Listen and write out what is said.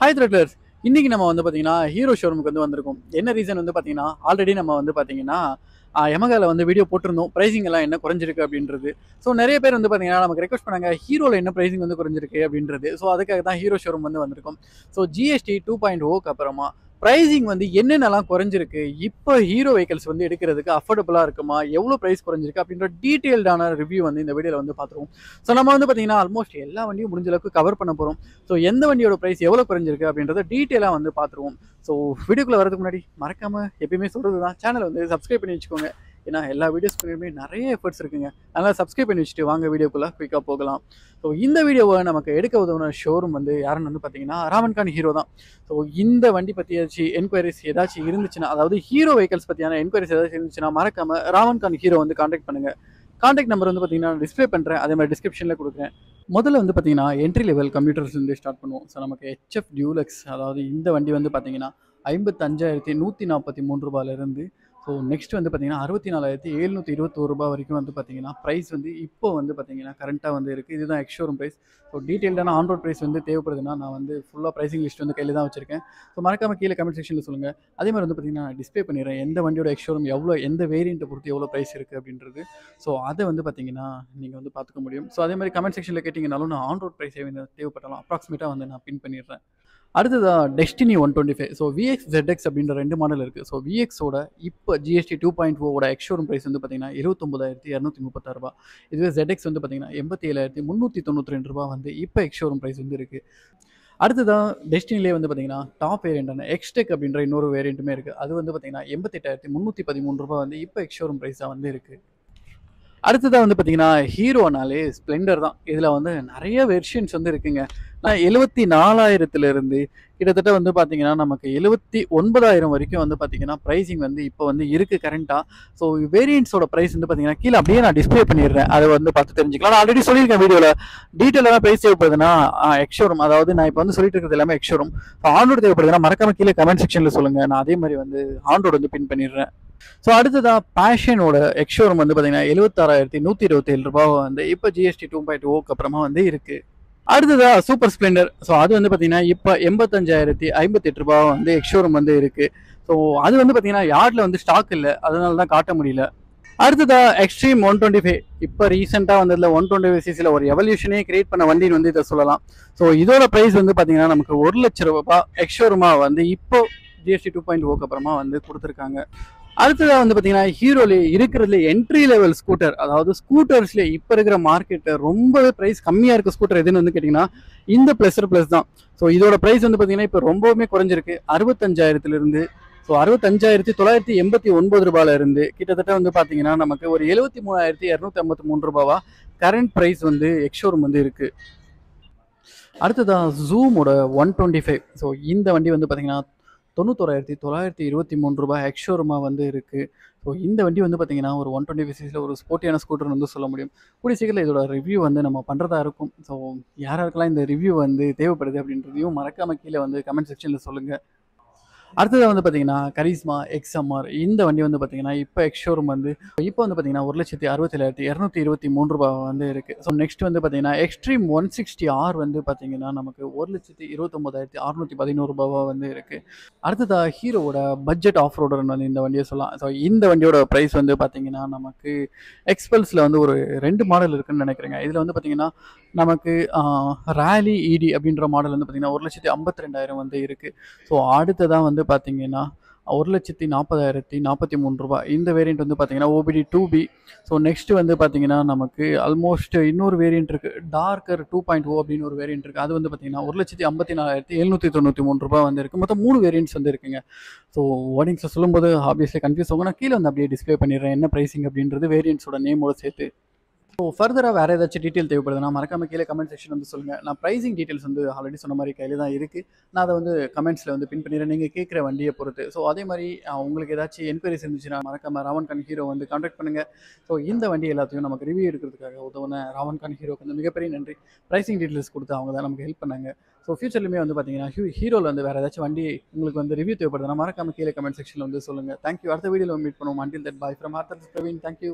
Hi த்ரெட்லர்ஸ். இன்னைக்கு நம்ம வந்து பார்த்தீங்கன்னா ஹீரோ ஷோரூமுக்கு வந்து வந்திருக்கோம். என்ன ரீசன் வந்து பார்த்தீங்கன்னா, ஆல்ரெடி நம்ம வந்து பார்த்தீங்கன்னா யமகால வந்து வீடியோ போட்டிருந்தோம். பிரைசிங் எல்லாம் என்ன குறைஞ்சிருக்கு அப்படின்றது. ஸோ நிறைய பேர் வந்து பார்த்தீங்கன்னா நமக்கு ரெக்வஸ்ட் பண்ணாங்க, ஹீரோல என்ன பிரைசிங் வந்து குறைஞ்சிருக்கு அப்படின்றது. ஸோ அதுக்காக தான் ஹீரோ ஷோரூம் வந்து வந்திருக்கோம். ஸோ ஜிஎஸ்டி 2.0க்கு அப்புறமா பிரைசிங் வந்து என்னென்னலாம் குறைஞ்சிருக்கு, இப்போ ஹீரோ வெஹிக்கல்ஸ் வந்து எடுக்கிறதுக்கு அஃபோர்டபுளாக இருக்குமா, எவ்வளோ ப்ரைஸ் குறைஞ்சிருக்கு அப்படின்ற டீட்டெயில்டான ரிவ்யூ வந்து இந்த வீடியோவில் வந்து பார்த்துருவோம். ஸோ நம்ம வந்து பார்த்தீங்கன்னா ஆல்மோஸ்ட் எல்லா வண்டியும் முடிஞ்ச அளவுக்கு கவர் பண்ண போகிறோம். ஸோ எந்த வண்டியோட ப்ரைஸ் எவ்வளோ குறைஞ்சிருக்கு அப்படின்றத டீட்டெயிலாக வந்து பார்த்துருவோம். ஸோ வீடியோக்குள்ளே வரதுக்கு முன்னாடி மறக்காமல் எப்பயுமே சொல்கிறது தான், சேனலை வந்து சப்ஸ்கிரைப் பண்ணி வச்சுக்கோங்க. ஏன்னா எல்லா வீடியோஸ் பண்ணியுமே நிறைய எஃபர்ட்ஸ் இருக்குங்க. அதனால் சப்ஸ்கிரைப் பண்ணி வச்சுட்டு வாங்க வீடியோக்குள்ளே குயிக்காக போகலாம். ஸோ இந்த வீடியோவை நமக்கு எடுக்க உதவுன ஷோரூம் வந்து யாருன்னு வந்து பார்த்தீங்கன்னா ராமன்கான் ஹீரோ தான். ஸோ இந்த வண்டி பற்றி ஏதாச்சும் என்கொயரிஸ் ஏதாச்சும் இருந்துச்சுன்னா, அதாவது ஹீரோ வெஹிக்கல்ஸ் பற்றியான என்கொயரிஸ் ஏதாச்சும் இருந்துச்சுன்னா மறக்காமல் ராமன்கான் ஹீரோ வந்து காண்டாக்ட் பண்ணுங்கள். காண்டாக்ட் நம்பர் வந்து பார்த்தீங்கன்னா டிஸ்பிளே பண்ணுறேன், அதே மாதிரி டிஸ்கிரிப்ஷனில் கொடுக்குறேன். முதல்ல வந்து பார்த்தீங்கன்னா என்ட்ரி லெவல் கம்ப்யூட்டர்ஸ்லேருந்து ஸ்டார்ட் பண்ணுவோம். ஸோ நமக்கு ஹெச்எஃப் டியூலக்ஸ், அதாவது இந்த வண்டி வந்து பார்த்தீங்கன்னா 55,143 ரூபாயிலிருந்து, ஸோ நெக்ஸ்ட் வந்து பார்த்தீங்கன்னா 64,721 ரூபா வரைக்கும் வந்து பார்த்தீங்கன்னா ப்ரைஸ் வந்து இப்போ வந்து பார்த்தீங்கன்னா கரண்ட்டாக வந்து இருக்குது. இதுதான் எக்ஸ்ஷோரூம் ப்ரைஸ். ஸோ டீட்டெயில்டான ஆன் ரோட் ப்ரைஸ் வந்து தேவைப்படுதுன்னா நான் வந்து ஃபுல்லாக ப்ரைசிங் லிஸ்ட் வந்து கையில் தான் வச்சிருக்கேன். ஸோ மறக்காமல் கீழே கமெண்ட் செக்ஷனில் சொல்லுங்கள். அதே மாதிரி வந்து பார்த்தீங்கன்னா நான் டிஸ்பிளே பண்ணிடுறேன் எந்த வண்டியோட எக்ஸ்ஷோரூம் எவ்வளோ, எந்த வேரியண்ட்டை பொறுத்து எவ்வளோ ப்ரைஸ் இருக்குது அப்படின்றது. ஸோ அதை வந்து பார்த்தீங்கன்னா நீங்கள் வந்து பார்த்துக்க முடியும். ஸோ அதே மாதிரி கமெண்ட் செக்ஷனில் கேட்டிங்கனாலும் நான் ஆன் ரோட் ப்ரைஸ் தேவைப்பட்டாலும் அப்ராக்சிமேட்டாக வந்து நான் பின் பண்ணிடுறேன். அடுத்ததா டெஸ்டினி 125. ஸோ விஎக்ஸ் ZX அப்படின்ற 2 மாடல் இருக்குது. ஸோ விஎக்ஸோட இப்போ ஜிஎஸ்டி 2.0 எக்ஸ்ஷோரூம் ப்ரைஸ் வந்து பார்த்தீங்கன்னா 29,236 ரூபா. இதுவே ZX வந்து பார்த்தீங்கன்னா 87,392 ரூபா வந்து இப்போ எக்ஸ்ஷோரூம் ப்ரைஸ் வந்து இருக்குது. அடுத்ததான் டெஸ்டினிலே வந்து பார்த்தீங்கன்னா டாப் வேரியண்டான எக்ஸ்டெக் அப்படின்ற இன்னொரு வேரியண்ட்டுமே இருக்குது. அது வந்து பார்த்தீங்கன்னா 88,313 ரூபா வந்து இப்போ எக்ஸ்ஷோரூம் ப்ரைஸாக வந்து இருக்குது. அடுத்ததாக வந்து பார்த்தீங்கன்னா ஹீரோனாலே ஸ்ப்ளெண்டர் தான். இதில் வந்து நிறைய வெர்ஷன்ஸ் வந்து இருக்குங்க. நான் 74,000 கிட்டத்தட்ட வந்து பார்த்தீங்கன்னா நமக்கு 79,000 வரைக்கும் வந்து பார்த்தீங்கன்னா ப்ரைஸிங் வந்து இப்போ வந்து இருக்குது கரண்ட்டாக. ஸோ வேரியன்ட்ஸோட ப்ரைஸ் வந்து பார்த்தீங்கன்னா கீழே அப்படியே நான் டிஸ்பிளே பண்ணிடுறேன், அதை வந்து பார்த்து தெரிஞ்சுக்கலாம். நான் ஆல்ரெடி சொல்லியிருக்கேன் வீடியோவில். டீட்டெயிலாக ப்ரைஸ் தேவைப்படுதுன்னா எக்ஸ்ஷோரூம், அதாவது நான் இப்போ வந்து சொல்லிட்டு இருக்கிறது எல்லாமே எக்ஸ்ஷோரூம். ஸோ ஆன்ரோடு தேவைப்படுதுன்னா மறக்காம கீழே கமெண்ட் செக்ஷனில் சொல்லுங்கள். நான் அதே மாதிரி வந்து ஆன்ரோடு வந்து பின் பண்ணிடுறேன். ஸோ அடுத்ததாக பேஷனோட எக்ஸ்ஷோரூம் வந்து பார்த்தீங்கன்னா 76,127 ரூபாய் வந்து இப்போ ஜிஎஸ்டி 2.0க்கு அப்புறமா வந்து இருக்குது. அடுத்ததாக சூப்பர் ஸ்ப்ளெண்டர். ஸோ அது வந்து பார்த்தீங்கன்னா இப்போ 85,058 ரூபாய் வந்து எக்ஸ்ஷோரூம் வந்து இருக்குது. ஸோ அது வந்து பார்த்தீங்கன்னா யார்டில் வந்து ஸ்டாக் இல்லை, அதனால தான் காட்ட முடியல. அடுத்ததாக எக்ஸ்ட்ரீம் 125. இப்போ ரீசெண்டாக வந்ததில் 125cc ஒரு எவல்யூஷனே கிரியேட் பண்ண வண்டின்னு வந்து இதை சொல்லலாம். ஸோ இதோட ப்ரைஸ் வந்து பார்த்தீங்கன்னா நமக்கு 1,00,000 ரூபாய் எக்ஸ்ஷோரூமாக வந்து இப்போ ஜிஎஸ்டி 2.0க்கு அப்புறமா வந்து கொடுத்துருக்காங்க. அடுத்ததாக வந்து பார்த்தீங்கன்னா ஹீரோலே இருக்கிறதுல என்ட்ரி லெவல் ஸ்கூட்டர், அதாவது ஸ்கூட்டர்ஸ்லேயே இப்போ இருக்கிற மார்க்கெட்டில் ரொம்பவே ப்ரைஸ் கம்மியாக இருக்க ஸ்கூட்டர் எதுன்னு வந்து கேட்டிங்கன்னா இந்த ப்ளஸ் தான். ஸோ இதோட ப்ரைஸ் வந்து பார்த்தீங்கன்னா இப்போ ரொம்பவுமே குறைஞ்சிருக்கு. 65,000 ஸோ 65,989 ரூபாயிலிருந்து கிட்டத்தட்ட வந்து பார்த்தீங்கன்னா நமக்கு ஒரு 73,253 ரூபாவா கரண்ட் ப்ரைஸ் வந்து எக்ஸ்ஷோரூம் வந்து இருக்குது. அடுத்ததாக ஜூமோட 125. ஸோ இந்த வண்டி வந்து பார்த்தீங்கன்னா 91,923 ரூபாய் எக்ஸ்ஷோரூமாக வந்து இருக்குது. ஸோ இந்த வண்டி வந்து பார்த்தீங்கன்னா ஒரு 125cc ஒரு ஸ்போர்ட்டியான ஸ்கூட்டர்னு வந்து சொல்ல முடியும். கூடிய சீக்கிரத்தில் இதோட ரிவ்யூ வந்து நம்ம பண்ணுறதா இருக்கும். ஸோ யாராருக்கெல்லாம் இந்த ரிவ்யூ வந்து தேவைப்படுது அப்படின்றதையும் மறக்காமல் கீழே வந்து கமெண்ட் செக்ஷனில் சொல்லுங்கள். அடுத்தது வந்து பார்த்தீங்கன்னா கரிஸ்மா XMR. இந்த வண்டி வந்து பார்த்தீங்கன்னா இப்போ எக்ஸ்ஷோரூம் வந்து இப்போ வந்து பார்த்தீங்கன்னா 1,67,223 ரூபாய் வந்து இருக்குது. ஸோ நெக்ஸ்ட் வந்து பார்த்தீங்கன்னா எக்ஸ்ட்ரீம் 160R வந்து பார்த்தீங்கன்னா நமக்கு 1,29,611 ரூபாவாக வந்து இருக்குது. அடுத்ததாக ஹீரோவோட பட்ஜெட் ஆஃப் ரோடர்னு வந்து இந்த வண்டியை சொல்லலாம். ஸோ இந்த வண்டியோட ப்ரைஸ் வந்து பார்த்தீங்கன்னா நமக்கு எக்ஸ்பல்ஸில் வந்து ஒரு 2 மாடல் இருக்குதுன்னு நினைக்கிறேங்க. இதில் வந்து பார்த்தீங்கன்னா நமக்கு ராலி ED அப்படின்ற மாடல் வந்து பார்த்தீங்கன்னா 1,52,000 வந்து இருக்குது. ஸோ அடுத்ததான் வந்து பார்த்தீங்கன்னா 1,40,043 ரூபாய் இந்த வேரியண்ட் வந்து பார்த்தீங்கன்னா OBD 2B. ஸோ நெக்ஸ்ட் வந்து பார்த்தீங்கன்னா நமக்கு ஆல்மோஸ்ட் இன்னொரு வேரியண்ட் இருக்குது, டார்க்கர் 2.0 அப்படின்னு ஒரு வேரியண்ட் இருக்குது. அது வந்து பார்த்தீங்கன்னா 1,54,793 ரூபாய் வந்து இருக்குது. மொத்தம் 3 வேரியண்ட்ஸ் வந்து இருக்குங்க. ஸோ வேர்டிங்ஸை சொல்லும்போது ஆப்வியஸ்லி கன்ஃபியூஸ் ஆகும். நான் கீழே வந்து அப்படியே டிஸ்பிளே பண்ணிடுறேன் என்ன ப்ரைஸிங் அப்படின்றது வேரியண்ட்ஸோட நேமோட சேர்த்து. ஸோ ஃபர்தராக வேறு ஏதாச்சும் டீட்டெயில் தேவைப்படுதுன்னா மறக்காம கீழே கமெண்ட் செக்ஷன் வந்து சொல்லுங்கள். நான் ப்ரைசிங் டீட்டெயில்ஸ் வந்து ஆல்ரெடி சொன்ன மாதிரி கையில் தான் இருக்குது. நான் அதை வந்து கமெண்ட்ஸில் வந்து பின் பண்ணிடுறேன் நீங்கள் கேட்குற வண்டியை பொறுத்து. ஸோ அதே மாதிரி உங்களுக்கு ஏதாச்சும் என்கொயரிஸ் இருந்துச்சுன்னா மறக்காம ராமன்கான் ஹீரோ வந்து கான்டாக்ட் பண்ணுங்கள். ஸோ இந்த வண்டி எல்லாத்தையும் நமக்கு ரிவ்யூ எடுக்கிறதுக்காக உதவுன ராமன்கான் ஹீரோக்கு வந்து மிகப்பெரிய நன்றி. ப்ரைசிங் டீட்டெயில்ஸ் கொடுத்து அவங்க தான் நமக்கு ஹெல்ப் பண்ணாங்க. ஸோ ஃபியூச்சர்லையுமே வந்து பார்த்தீங்கன்னா ஹீரோவில் வந்து வேறு ஏதாச்சும் வண்டி உங்களுக்கு வந்து ரிவ்யூ தேவைப்படுதுன்னா மறக்காம கீழே கமெண்ட் செக்ஷனில் வந்து சொல்லுங்கள். தேங்க்யூ. அடுத்த வீடியோவில் மீட் பண்ணுவோம். Until that bye from author Praveen. Thank you.